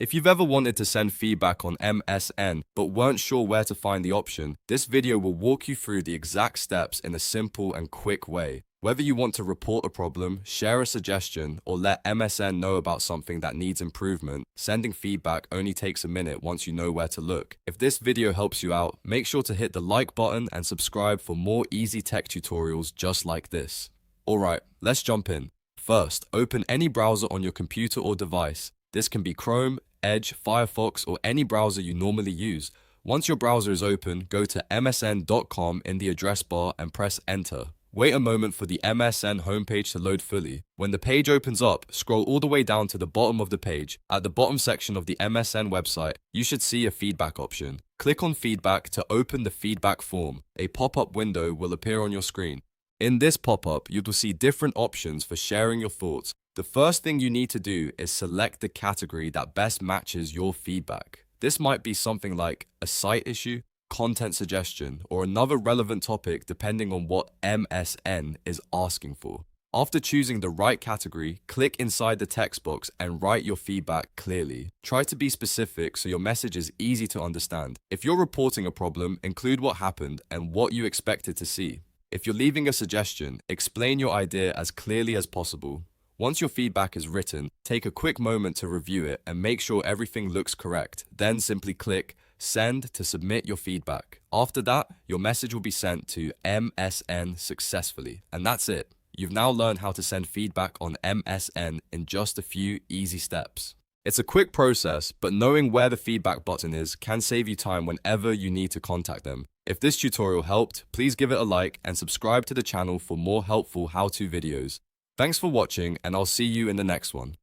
If you've ever wanted to send feedback on MSN but weren't sure where to find the option, this video will walk you through the exact steps in a simple and quick way. Whether you want to report a problem, share a suggestion, or let MSN know about something that needs improvement, sending feedback only takes a minute once you know where to look. If this video helps you out, make sure to hit the like button and subscribe for more easy tech tutorials just like this. Alright, let's jump in. First, open any browser on your computer or device. This can be Chrome, Edge, Firefox, or any browser you normally use. Once your browser is open, go to msn.com in the address bar and press enter. Wait a moment for the MSN homepage to load fully. When the page opens up, scroll all the way down to the bottom of the page. At the bottom section of the MSN website, you should see a feedback option. Click on feedback to open the feedback form. A pop-up window will appear on your screen. In this pop-up, you will see different options for sharing your thoughts. The first thing you need to do is select the category that best matches your feedback. This might be something like a site issue, content suggestion, or another relevant topic depending on what MSN is asking for. After choosing the right category, click inside the text box and write your feedback clearly. Try to be specific so your message is easy to understand. If you're reporting a problem, include what happened and what you expected to see. If you're leaving a suggestion, explain your idea as clearly as possible. Once your feedback is written, take a quick moment to review it and make sure everything looks correct. Then simply click Send to submit your feedback. After that, your message will be sent to MSN successfully. And that's it. You've now learned how to send feedback on MSN in just a few easy steps. It's a quick process, but knowing where the feedback button is can save you time whenever you need to contact them. If this tutorial helped, please give it a like and subscribe to the channel for more helpful how-to videos. Thanks for watching, and I'll see you in the next one.